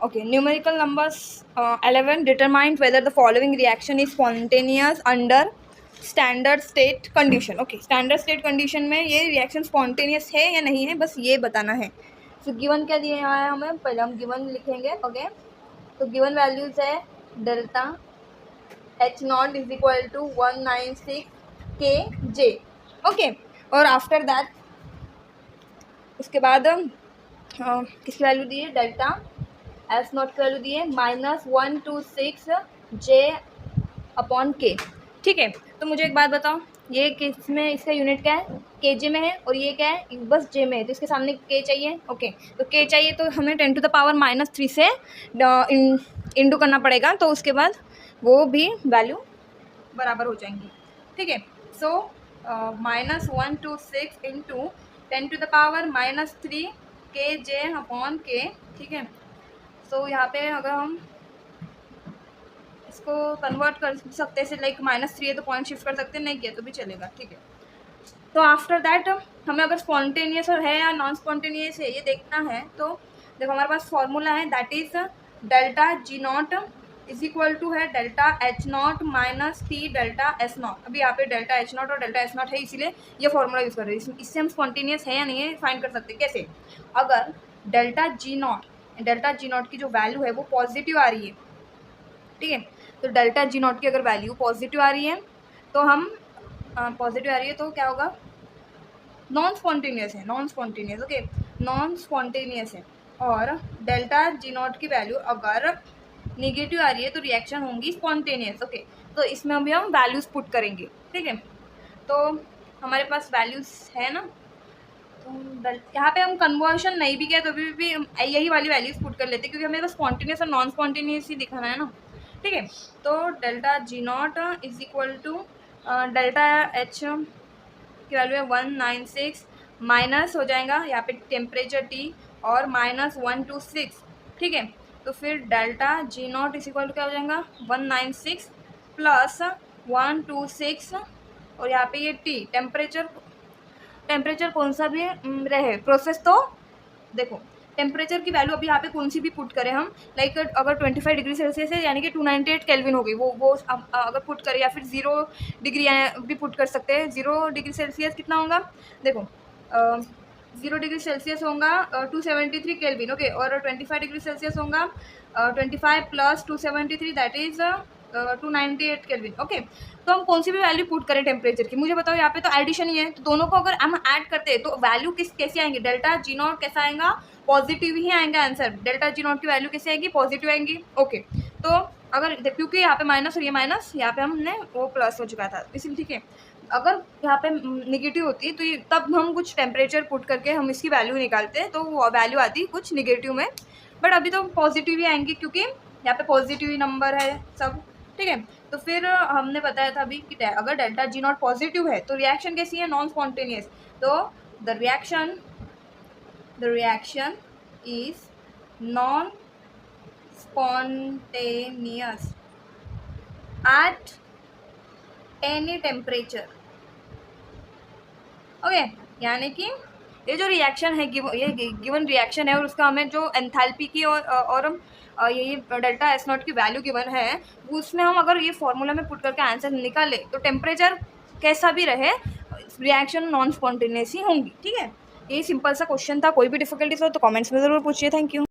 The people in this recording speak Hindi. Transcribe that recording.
Okay, numerical numbers 11 determine whether the following reaction is spontaneous under standard state condition. Okay, standard state condition में ये रिएक्शन स्पॉन्टेनियस है या नहीं है, बस ये बताना है. सो गिवन क्या दिए हुआ है हमें, पहले हम गिवन लिखेंगे. ओके, तो गिवन वैल्यूज है delta H nought is equal to 196 kJ. Okay, और आफ्टर दैट उसके बाद किसकी वैल्यू दी है, डेल्टा एस नॉट की वैल्यू दी है -126J/K. ठीक है, तो मुझे एक बात बताओ, ये किस में, इसका यूनिट क्या है, केजे में है, और ये क्या है, बस जे में है, तो इसके सामने के चाहिए. ओके, तो के चाहिए तो हमें 10⁻³ से इंटू करना पड़ेगा, तो उसके बाद वो भी वैल्यू बराबर हो जाएंगी. ठीक है, सो -126 इंटू 10⁻³ kJ/K. ठीक है, सो यहाँ पे अगर हम इसको कन्वर्ट कर सकते हैं, लाइक -3 है तो पॉइंट शिफ्ट कर सकते हैं, नहीं किया तो भी चलेगा. ठीक है, तो आफ्टर दैट हमें अगर स्पॉन्टेनियस और है या नॉन स्पॉन्टेनियस है ये देखना है, तो देखो हमारे पास फॉर्मूला है, that is delta G not is equal to है delta H naught minus T delta S naught. अभी यहाँ पे डेल्टा एच नॉट और डेल्टा एस नॉट है, इसीलिए ये फॉर्मूला यूज़ कर रहे हैं. इससे हम स्पॉन्टेनियस है या नहीं है फाइंड कर सकते हैं. कैसे, अगर डेल्टा जी नॉट की जो वैल्यू है वो पॉजिटिव आ रही है. ठीक है, तो डेल्टा जी नॉट की अगर वैल्यू पॉजिटिव आ रही है तो हम पॉजिटिव आ रही है तो क्या होगा, नॉन स्पॉन्टेनियस है. ओके, नॉन स्पॉन्टेनियस है. और डेल्टा जी नॉट की वैल्यू अगर निगेटिव आ रही है तो रिएक्शन होंगी स्पॉन्टेनियस. ओके, तो इसमें अभी हम वैल्यूज़ पुट करेंगे. ठीक है, तो हमारे पास वैल्यूज़ है ना, तो यहाँ पे हम कन्वर्शन नहीं भी किया तो भी यही वाली वैल्यूज़ पुट कर लेते, क्योंकि हमें तो स्पॉन्टेनियस और नॉन स्पॉन्टेनियस ही दिखाना है ना. ठीक है, तो delta G not is equal to delta H की वैल्यू है 196 माइनस हो जाएगा यहाँ पे टेम्परेचर टी और -126. ठीक है, तो फिर delta G not is equal to क्या हो जाएगा, 196 प्लस 126 और यहाँ पे ये टी टेम्परेचर कौन सा भी रहे प्रोसेस. तो देखो टेम्परेचर की वैल्यू अभी यहाँ पे कौन सी भी पुट करें हम, लाइक अगर 25 डिग्री सेल्सियस है यानी कि 298 केल्विन हो गई, वो अगर पुट करें, या फिर 0 डिग्री भी पुट कर सकते हैं. 0 डिग्री सेल्सियस कितना होगा, देखो 0 डिग्री सेल्सियस होगा 273 केल्विन. ओके, और 25 डिग्री सेल्सियस होगा 25 plus 273 that is 298 kelvin. Okay, तो हम कौन सी भी वैल्यू पुट करें टेम्परेचर की, मुझे बताओ. यहाँ पे तो एडिशन ही है, तो दोनों को अगर हम ऐड करते हैं तो वैल्यू कैसी आएंगी, डेल्टा जी नॉट कैसा आएगा, पॉजिटिव ही आएगा आंसर. डेल्टा जी नॉट की वैल्यू कैसे आएगी, पॉजिटिव आएंगी. ओके, तो अगर क्योंकि यहाँ पे माइनस और ये माइनस, यहाँ पे हमने वो प्लस हो चुका था इसलिए. ठीक है, अगर यहाँ पे निगेटिव होती है तो तब हम कुछ टेम्परेचर पुट करके हम इसकी वैल्यू निकालते हैं, तो वो वैल्यू आती कुछ निगेटिव में, बट अभी तो पॉजिटिव ही आएंगी क्योंकि यहाँ पे पॉजिटिव ही नंबर है सब. ठीक है, तो फिर हमने बताया था अभी कि अगर डेल्टा जी नॉट पॉजिटिव है तो रिएक्शन कैसी है, नॉन स्पॉन्टेनियस. तो the reaction is non spontaneous at any temperature. Okay, यानी कि ये जो रिएक्शन है ये गिवन रिएक्शन है और उसका हमें जो एंथैल्पी की और ये डेल्टा एस नॉट की वैल्यू गिवन है, उसमें हम अगर ये फॉर्मूला में पुट करके आंसर निकाले तो टेम्परेचर कैसा भी रहे रिएक्शन नॉन स्पॉन्टेनियस ही होंगी. ठीक है, ये सिंपल सा क्वेश्चन था. कोई भी डिफिकल्टीज हो तो कमेंट्स में ज़रूर पूछिए. Thank you.